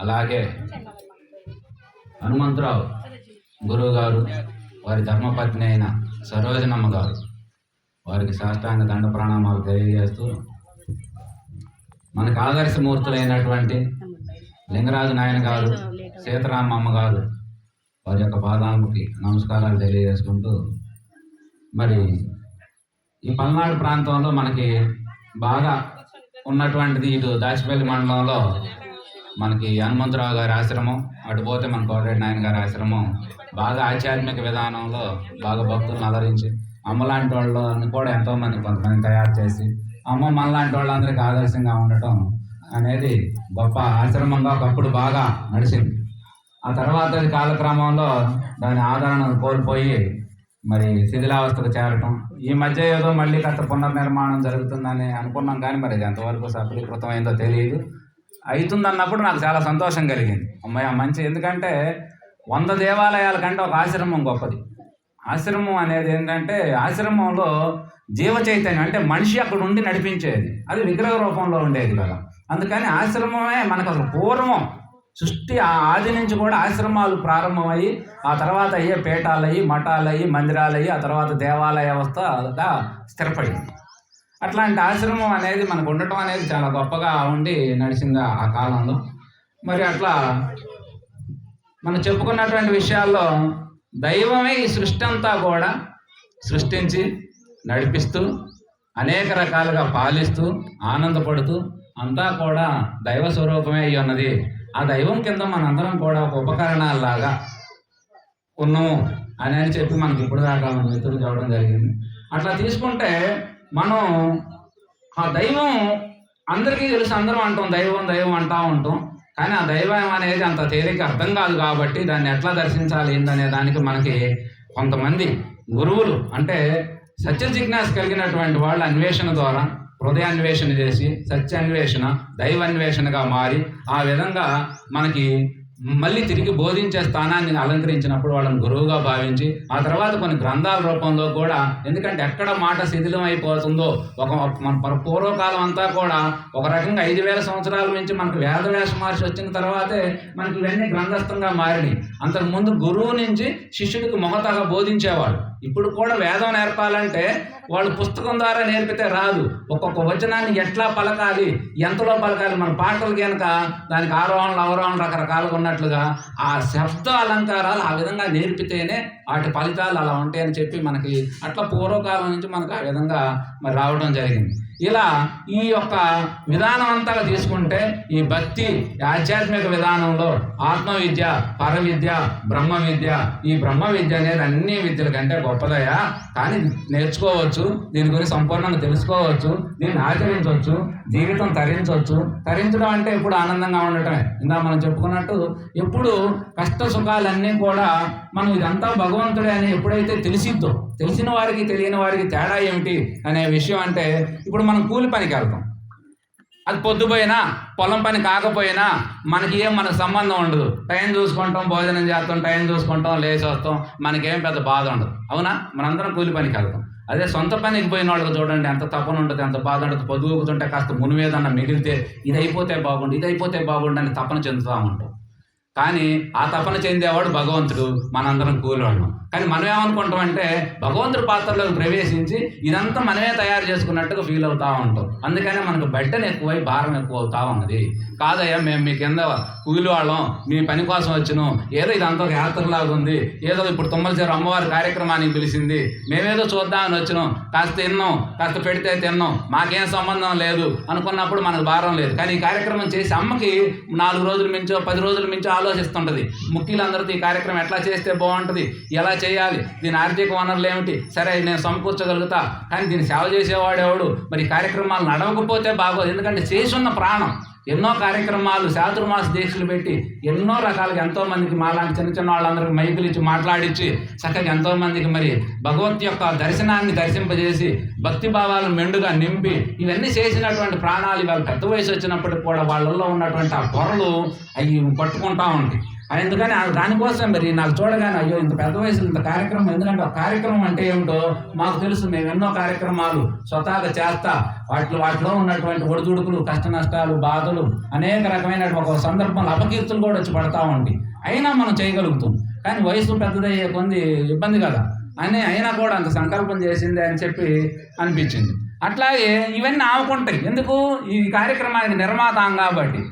అలాగే హనుమంతరావు గురువు గారు, వారి ధర్మపత్ని అయిన సరోజనమ్మ గారు, వారికి సాష్టాంగ దండ ప్రణామాలు తెలియజేస్తూ, మనకు ఆదర్శమూర్తులైనటువంటి లింగరాజు నాయన గారు, సీతారామమ్మ గారు, వారి యొక్క పాదాలకి నమస్కారాలు తెలియజేసుకుంటూ, మరి ఈ పల్నాడు ప్రాంతంలో మనకి బాగా ఉన్నటువంటిది ఇటు దాచిపల్లి మండలంలో మనకి హనుమంతరావు గారి ఆశ్రమం, అటుపోతే మన కోటరెడ్డి నాయన గారి ఆశ్రమం బాగా ఆధ్యాత్మిక విధానంలో బాగా భక్తులను అలరించి అమ్మలాంటి వాళ్ళని కూడా ఎంతోమంది కొంతమంది తయారు చేసి అమ్మ మనలాంటి వాళ్ళందరికీ ఆదర్శంగా ఉండటం అనేది గొప్ప ఆశ్రమంగా ఒకప్పుడు బాగా నడిచింది. ఆ తర్వాత కాలక్రమంలో దాని ఆదరణను కోల్పోయి మరి శిథిలావస్థకు చేరటం, ఈ మధ్య ఏదో మళ్ళీ కాస్త పునర్నిర్మాణం జరుగుతుందని అనుకున్నాం, కానీ మరి అది ఎంతవరకు సఫలీకృతం అయిందో తెలియదు. అవుతుందన్నప్పుడు నాకు చాలా సంతోషం కలిగింది. అమ్మాయి మంచి, ఎందుకంటే 100 దేవాలయాల కంటే ఒక ఆశ్రమం గొప్పది. ఆశ్రమం అనేది ఏంటంటే ఆశ్రమంలో జీవ చైతన్యం, అంటే మనిషి అక్కడ ఉండి నడిపించేది, అది విగ్రహ రూపంలో ఉండేది కదా. అందుకని ఆశ్రమమే మనకు అసలు పూర్వం సృష్టి ఆది నుంచి కూడా ఆశ్రమాలు ప్రారంభమయ్యి ఆ తర్వాత అయ్యే పీఠాలయ్యి, మఠాలయ్యి, మందిరాలయ్యి, ఆ తర్వాత దేవాలయ వ్యవస్థగా స్థిరపడింది. అట్లాంటి ఆశ్రమం అనేది మనకు ఉండటం అనేది చాలా గొప్పగా ఉండి నడిచింది ఆ కాలంలో. మరి అట్లా మనం చెప్పుకున్నటువంటి విషయాల్లో దైవమే ఈ సృష్టి అంతా కూడా సృష్టించి నడిపిస్తూ అనేక రకాలుగా పాలిస్తూ ఆనందపడుతూ అంతా కూడా దైవ స్వరూపమే అయి ఉన్నది. ఆ దైవం కింద మనందరం కూడా ఒక ఉపకరణాలలాగా ఉన్నాము అని చెప్పి మనకి ఇప్పుడు దాకా మన మిత్రులు చెప్పడం జరిగింది. అట్లా తీసుకుంటే మనం ఆ దైవం అందరికీ తెలుసు, అందరం అంటాం దైవం దైవం అంటూ ఉంటాం, కానీ ఆ దైవం అనేది అంత తేలిక అర్థం కాదు. కాబట్టి దాన్ని ఎట్లా దర్శించాలి ఏందనే దానికి మనకి కొంతమంది గురువులు, అంటే సత్య జిజ్ఞాస కలిగినటువంటి వాళ్ళ అన్వేషణ ద్వారా హృదయాన్వేషణ చేసి సత్యాన్వేషణ దైవాన్వేషణగా మారి ఆ విధంగా మనకి మళ్ళీ తిరిగి బోధించే స్థానాన్ని అలంకరించినప్పుడు వాళ్ళని గురువుగా భావించి ఆ తర్వాత కొన్ని గ్రంథాల రూపంలో కూడా, ఎందుకంటే ఎక్కడ మాట శిథిలం అయిపోతుందో, మన పూర్వకాలం అంతా కూడా ఒక రకంగా 5000 సంవత్సరాల నుంచి మనకు వేదవ్యాస మహర్షి వచ్చిన తర్వాతే మనకి ఇవన్నీ గ్రంథస్థంగా మారినాయి. అంతకుముందు గురువు నుంచి శిష్యుడికి మొహతగా బోధించేవాడు. ఇప్పుడు కూడా వేదం నేర్పాలంటే వాళ్ళు పుస్తకం ద్వారా నేర్పితే రాదు. ఒక్కొక్క వచనాన్ని ఎట్లా పలకాలి, ఎంతలో పలకాలి, మన పాటలు కనుక దానికి ఆరోహణలు అవరోహణలు రకరకాలుగా ఉన్నట్లుగా ఆ శబ్ద అలంకారాలు ఆ విధంగా నేర్పితేనే వాటి ఫలితాలు అలా ఉంటాయని చెప్పి మనకి అట్లా పూర్వకాలం నుంచి మనకు ఆ విధంగా మరి రావడం జరిగింది. ఇలా ఈ యొక్క విధానం అంతా తీసుకుంటే ఈ భక్తి ఆధ్యాత్మిక విధానంలో ఆత్మ విద్య, పర విద్య, బ్రహ్మ విద్య, ఈ బ్రహ్మ విద్య అనేది అన్ని విద్యల కంటే గొప్పదయా. కానీ నేర్చుకోవచ్చు, దీని గురించి సంపూర్ణంగా తెలుసుకోవచ్చు, దీన్ని ఆచరించవచ్చు, జీవితం తరించవచ్చు. తరించడం అంటే ఎప్పుడు ఆనందంగా ఉండటమే. ఇందా మనం చెప్పుకున్నట్టు ఎప్పుడు కష్ట సుఖాలన్నీ కూడా మనం ఇదంతా భగవంతుడే అని ఎప్పుడైతే తెలిసిద్దో, తెలిసిన వారికి తెలియని వారికి తేడా ఏమిటి అనే విషయం అంటే, ఇప్పుడు మనం కూలి పనికి వెళ్తాం, అది పొద్దుపోయినా పొలం పని కాకపోయినా మనకి మనకు సంబంధం ఉండదు. టైం చూసుకుంటాం, భోజనం చేస్తాం, టైం చూసుకుంటాం, లేచి వస్తాం, మనకేం పెద్ద బాధ ఉండదు. అవునా? మనందరం కూలి పనికి వెళ్తాం. అదే సొంత పనికి పోయిన వాళ్ళకి చూడండి ఎంత తపన ఉంటుంది, ఎంత బాధ ఉంటుంది. పొద్దుగుతుంటే కాస్త మునివేదన్న మిగిలితే ఇది అయిపోతే బాగుండు, ఇది అయిపోతే బాగుండు అని తపన చెందుతూ ఉంటాం. కానీ ఆ తపన చెందేవాడు భగవంతుడు, మనందరం కూలివాళ్ళం. కానీ మనం ఏమనుకుంటామంటే భగవంతుడి పాత్రలోకి ప్రవేశించి ఇదంతా మనమే తయారు చేసుకున్నట్టుగా ఫీల్ అవుతూ ఉంటాం. అందుకనే మనకు బడ్డను ఎక్కువై భారం ఎక్కువ అవుతా ఉన్నది. కాదయ్యా, మేము మీ కింద కూలి వాళ్ళం, మీ పని కోసం వచ్చినాం, ఏదో ఇదంతా ఒక యాత్రలాగా ఉంది, ఏదో ఇప్పుడు తుమ్మలచేరు అమ్మవారి కార్యక్రమానికి పిలిచింది, మేమేదో చూద్దామని వచ్చినాం, కాస్త తిన్నాం, కాస్త పెడితే తిన్నాం, మాకేం సంబంధం లేదు అనుకున్నప్పుడు మనకు భారం లేదు. కానీ ఈ కార్యక్రమం చేసి అమ్మకి 4 రోజుల మించో 10 రోజుల మించో ఆలోచిస్తుంటుంది. ముఖ్యులందరితో ఈ కార్యక్రమం ఎట్లా చేస్తే బాగుంటుంది, ఎలా చేయాలి, దీని ఆర్థిక వనరులు ఏమిటి, సరే నేను సమకూర్చగలుగుతా, కానీ దీన్ని సేవ చేసేవాడేవాడు, మరి కార్యక్రమాలు నడవకపోతే బాగోదు. ఎందుకంటే చేసి ఉన్న ప్రాణం ఎన్నో కార్యక్రమాలు చాతుర్మాస దీక్షలు పెట్టి ఎన్నో రకాలుగా ఎంతోమందికి మాలాంటి చిన్న చిన్న వాళ్ళందరికీ మైకులు ఇచ్చి మాట్లాడించి చక్కగా ఎంతోమందికి మరి భగవంతు యొక్క దర్శనాన్ని దర్శింపజేసి భక్తి భావాలను మెండుగా నింపి ఇవన్నీ చేసినటువంటి ప్రాణాలు ఇవాళ పెద్ద వయసు వచ్చినప్పటికి కూడా వాళ్ళల్లో ఉన్నటువంటి ఆ పొరలు అవి పట్టుకుంటా ఉంటాయి. అందుకని దానికోసం మరి నాకు చూడగానే అయ్యో ఇంత పెద్ద వయసులో ఇంత కార్యక్రమం, ఎందుకంటే ఒక కార్యక్రమం అంటే ఏమిటో మాకు తెలుసు. మేము ఎన్నో కార్యక్రమాలు స్వతహాగా చేస్తా, వాటిలో ఉన్నటువంటి ఒడిదుడుకులు, కష్ట నష్టాలు, బాధలు, అనేక రకమైన ఒక సందర్భంలో అపకీర్తులు కూడా వచ్చి పడతా ఉండి అయినా మనం చేయగలుగుతాం. కానీ వయసు పెద్దదయ్యే కొంది ఇబ్బంది కదా అని అయినా కూడా అంత సంకల్పం చేసింది అని చెప్పి అనిపించింది. అట్లాగే ఇవన్నీ ఆవుకుంటాయి. ఎందుకు? ఈ కార్యక్రమానికి నిర్మాత కాబట్టి.